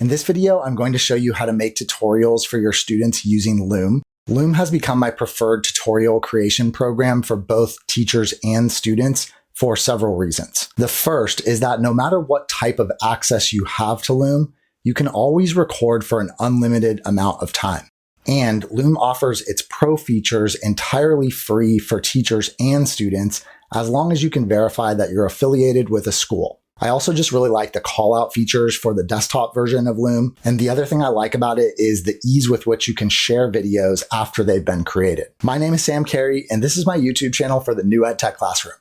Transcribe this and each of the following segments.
In this video, I'm going to show you how to make tutorials for your students using Loom. Loom has become my preferred tutorial creation program for both teachers and students for several reasons. The first is that no matter what type of access you have to Loom, you can always record for an unlimited amount of time. And Loom offers its pro features entirely free for teachers and students as long as you can verify that you're affiliated with a school. I also just really like the call-out features for the desktop version of Loom. And the other thing I like about it is the ease with which you can share videos after they've been created. My name is Kary, and this is my YouTube channel for the new EdTech classroom.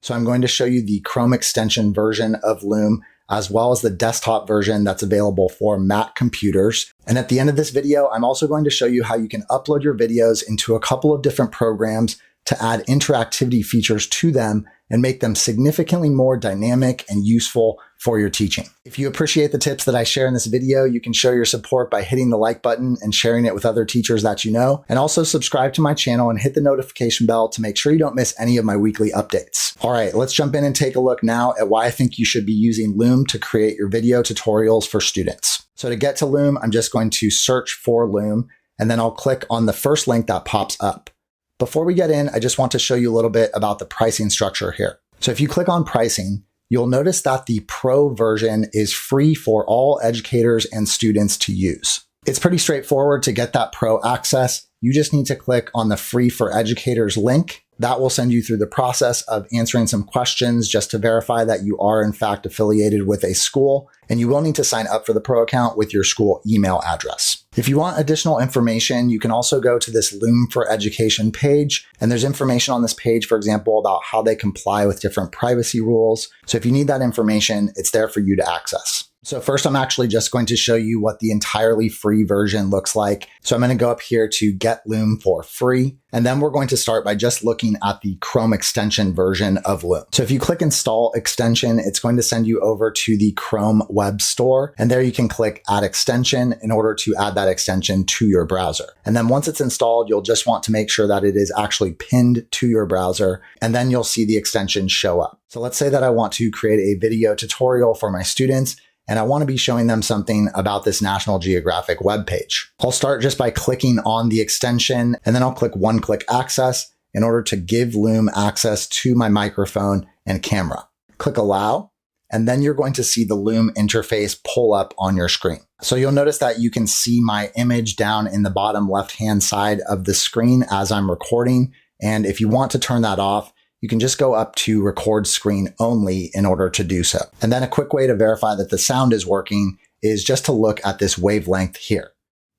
So I'm going to show you the Chrome extension version of Loom, as well as the desktop version that's available for Mac computers. And at the end of this video, I'm also going to show you how you can upload your videos into a couple of different programs to add interactivity features to them and make them significantly more dynamic and useful for your teaching. If you appreciate the tips that I share in this video, you can show your support by hitting the like button and sharing it with other teachers that you know. And also subscribe to my channel and hit the notification bell to make sure you don't miss any of my weekly updates. All right, let's jump in and take a look now at why I think you should be using Loom to create your video tutorials for students. So to get to Loom, I'm just going to search for Loom, and then I'll click on the first link that pops up. Before we get in, I just want to show you a little bit about the pricing structure here. So if you click on pricing, you'll notice that the Pro version is free for all educators and students to use. It's pretty straightforward to get that Pro access. You just need to click on the Free for Educators link. That will send you through the process of answering some questions just to verify that you are in fact affiliated with a school, and you will need to sign up for the Pro account with your school email address. If you want additional information, you can also go to this Loom for Education page, and there's information on this page, for example, about how they comply with different privacy rules. So if you need that information, it's there for you to access. So first, I'm actually just going to show you what the entirely free version looks like. So I'm going to go up here to Get Loom for Free. And then we're going to start by just looking at the Chrome extension version of Loom. So if you click Install Extension, it's going to send you over to the Chrome Web Store. And there you can click Add Extension in order to add that extension to your browser. And then once it's installed, you'll just want to make sure that it is actually pinned to your browser. And then you'll see the extension show up. So let's say that I want to create a video tutorial for my students, and I want to be showing them something about this National Geographic webpage. I'll start just by clicking on the extension, and then I'll click one-click access in order to give Loom access to my microphone and camera. Click Allow, and then you're going to see the Loom interface pull up on your screen. So you'll notice that you can see my image down in the bottom left-hand side of the screen as I'm recording. And if you want to turn that off, you can just go up to Record Screen Only in order to do so. And then a quick way to verify that the sound is working is just to look at this wavelength here.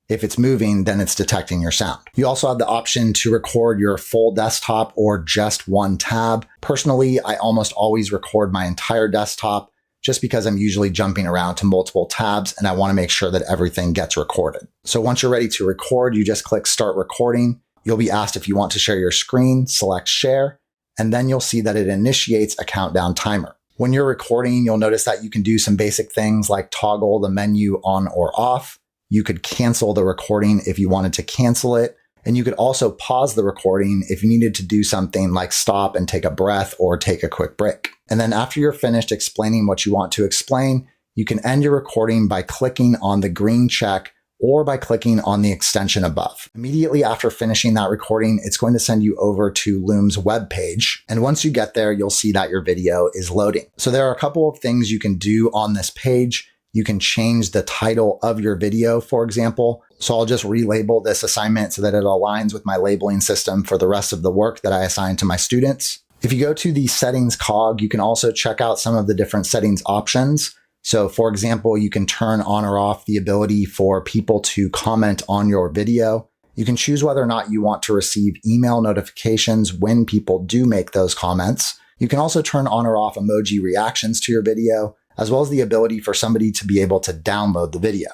If it's moving, then it's detecting your sound. You also have the option to record your full desktop or just one tab. Personally, I almost always record my entire desktop just because I'm usually jumping around to multiple tabs and I want to make sure that everything gets recorded. So once you're ready to record, you just click Start Recording. You'll be asked if you want to share your screen, select Share, and then you'll see that it initiates a countdown timer. When you're recording, you'll notice that you can do some basic things like toggle the menu on or off. You could cancel the recording if you wanted to cancel it. And you could also pause the recording if you needed to do something like stop and take a breath or take a quick break. And then after you're finished explaining what you want to explain, you can end your recording by clicking on the green check or by clicking on the extension above. Immediately after finishing that recording, it's going to send you over to Loom's web page. And once you get there, you'll see that your video is loading. So there are a couple of things you can do on this page. You can change the title of your video, for example. So I'll just relabel this assignment so that it aligns with my labeling system for the rest of the work that I assign to my students. If you go to the settings cog, you can also check out some of the different settings options. So for example, you can turn on or off the ability for people to comment on your video. You can choose whether or not you want to receive email notifications when people do make those comments. You can also turn on or off emoji reactions to your video, as well as the ability for somebody to be able to download the video.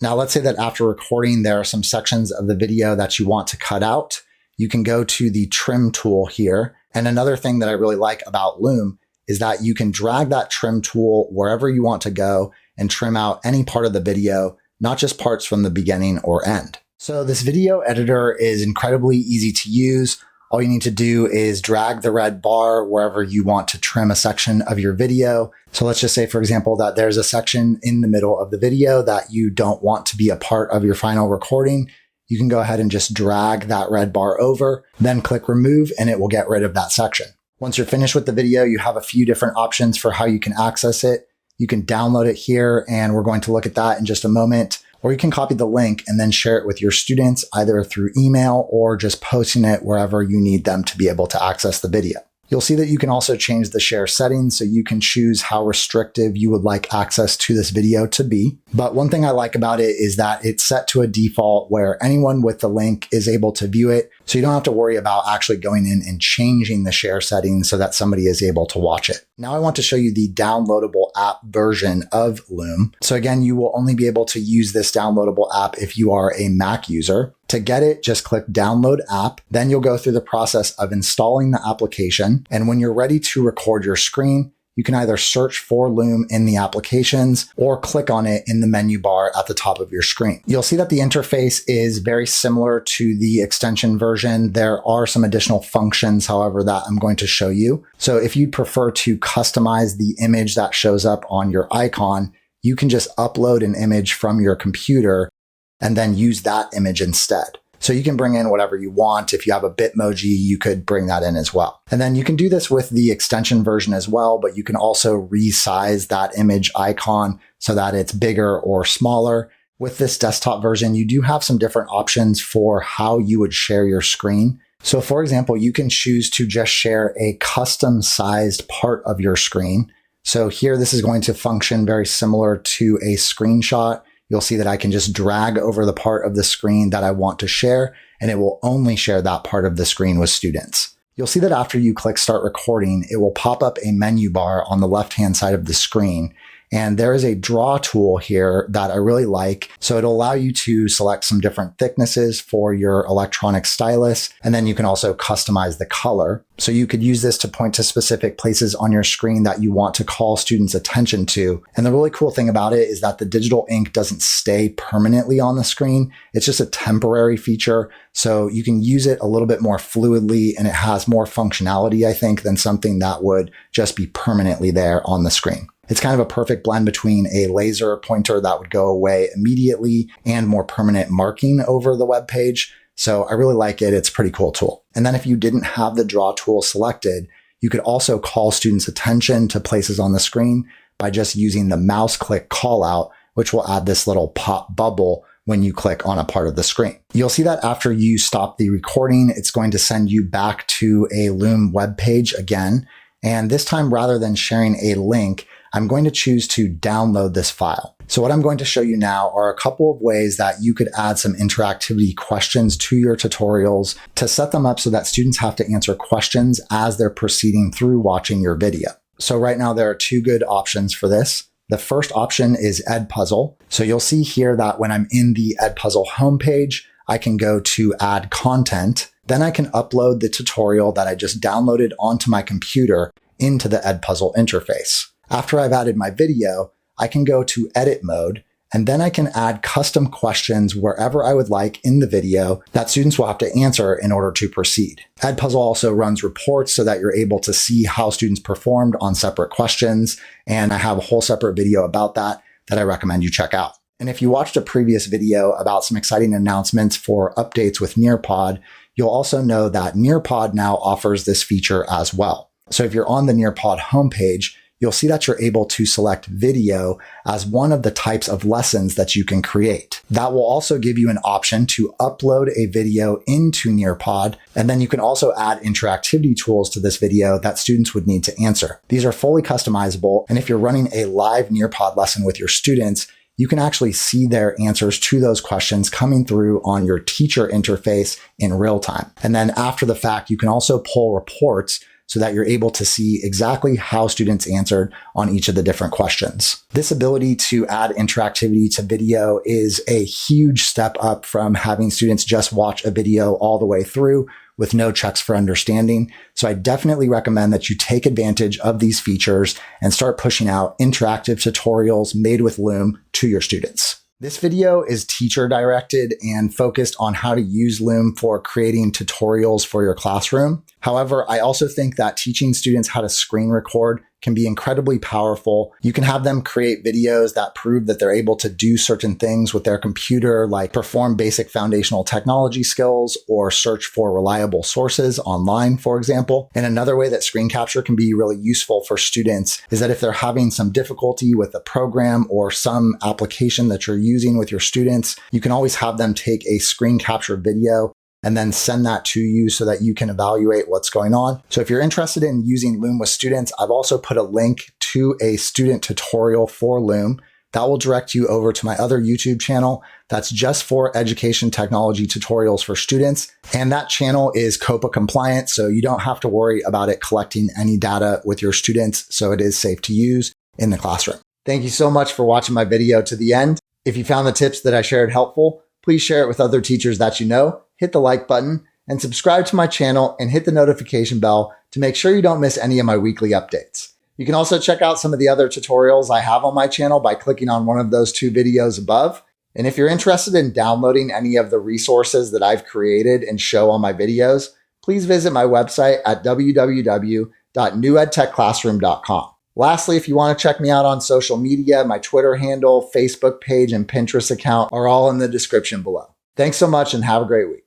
Now, let's say that after recording, there are some sections of the video that you want to cut out. You can go to the trim tool here. And another thing that I really like about Loom is that you can drag that trim tool wherever you want to go and trim out any part of the video, not just parts from the beginning or end. So this video editor is incredibly easy to use. All you need to do is drag the red bar wherever you want to trim a section of your video. So let's just say, for example, that there's a section in the middle of the video that you don't want to be a part of your final recording. You can go ahead and just drag that red bar over, then click remove, and it will get rid of that section. Once you're finished with the video, you have a few different options for how you can access it. You can download it here, and we're going to look at that in just a moment. Or you can copy the link and then share it with your students, either through email or just posting it wherever you need them to be able to access the video. You'll see that you can also change the share settings, so you can choose how restrictive you would like access to this video to be. But one thing I like about it is that it's set to a default where anyone with the link is able to view it. So you don't have to worry about actually going in and changing the share settings so that somebody is able to watch it. Now I want to show you the downloadable app version of Loom. So again, you will only be able to use this downloadable app if you are a Mac user. To get it, just click download app. Then you'll go through the process of installing the application. And when you're ready to record your screen, you can either search for Loom in the applications or click on it in the menu bar at the top of your screen. You'll see that the interface is very similar to the extension version. There are some additional functions, however, that I'm going to show you. So if you'd prefer to customize the image that shows up on your icon, you can just upload an image from your computer and then use that image instead. So you can bring in whatever you want. If you have a Bitmoji, you could bring that in as well. And then you can do this with the extension version as well, but you can also resize that image icon so that it's bigger or smaller. With this desktop version, you do have some different options for how you would share your screen. So for example, you can choose to just share a custom sized part of your screen. So here, this is going to function very similar to a screenshot. You'll see that I can just drag over the part of the screen that I want to share, and it will only share that part of the screen with students. You'll see that after you click start recording, it will pop up a menu bar on the left-hand side of the screen. And there is a draw tool here that I really like. So it'll allow you to select some different thicknesses for your electronic stylus. And then you can also customize the color. So you could use this to point to specific places on your screen that you want to call students' attention to. And the really cool thing about it is that the digital ink doesn't stay permanently on the screen. It's just a temporary feature. So you can use it a little bit more fluidly, and it has more functionality, I think, than something that would just be permanently there on the screen. It's kind of a perfect blend between a laser pointer that would go away immediately and more permanent marking over the web page. So I really like it. It's a pretty cool tool. And then if you didn't have the draw tool selected, you could also call students' attention to places on the screen by just using the mouse click call out, which will add this little pop bubble when you click on a part of the screen. You'll see that after you stop the recording, it's going to send you back to a Loom web page again. And this time, rather than sharing a link, I'm going to choose to download this file. So what I'm going to show you now are a couple of ways that you could add some interactivity questions to your tutorials to set them up so that students have to answer questions as they're proceeding through watching your video. So right now there are two good options for this. The first option is EdPuzzle. So you'll see here that when I'm in the EdPuzzle homepage, I can go to add content. Then I can upload the tutorial that I just downloaded onto my computer into the EdPuzzle interface. After I've added my video, I can go to edit mode, and then I can add custom questions wherever I would like in the video that students will have to answer in order to proceed. EdPuzzle also runs reports so that you're able to see how students performed on separate questions, and I have a whole separate video about that I recommend you check out. And if you watched a previous video about some exciting announcements for updates with Nearpod, you'll also know that Nearpod now offers this feature as well. So if you're on the Nearpod homepage, you'll see that you're able to select video as one of the types of lessons that you can create. That will also give you an option to upload a video into Nearpod, and then you can also add interactivity tools to this video that students would need to answer. These are fully customizable, and if you're running a live Nearpod lesson with your students, you can actually see their answers to those questions coming through on your teacher interface in real time. And then after the fact, you can also pull reports so that you're able to see exactly how students answered on each of the different questions. This ability to add interactivity to video is a huge step up from having students just watch a video all the way through with no checks for understanding. So I definitely recommend that you take advantage of these features and start pushing out interactive tutorials made with Loom to your students. This video is teacher directed and focused on how to use Loom for creating tutorials for your classroom. However, I also think that teaching students how to screen record can be incredibly powerful. You can have them create videos that prove that they're able to do certain things with their computer, like perform basic foundational technology skills or search for reliable sources online, for example. And another way that screen capture can be really useful for students is that if they're having some difficulty with a program or some application that you're using with your students, you can always have them take a screen capture video and then send that to you so that you can evaluate what's going on. So if you're interested in using Loom with students, I've also put a link to a student tutorial for Loom that will direct you over to my other YouTube channel that's just for education technology tutorials for students. And that channel is COPA compliant, so you don't have to worry about it collecting any data with your students, so it is safe to use in the classroom. Thank you so much for watching my video to the end. If you found the tips that I shared helpful, please share it with other teachers that you know. Hit the like button and subscribe to my channel and hit the notification bell to make sure you don't miss any of my weekly updates. You can also check out some of the other tutorials I have on my channel by clicking on one of those 2 videos above. And if you're interested in downloading any of the resources that I've created and show on my videos, please visit my website at www.newedtechclassroom.com. Lastly, if you want to check me out on social media, my Twitter handle, Facebook page, and Pinterest account are all in the description below. Thanks so much and have a great week.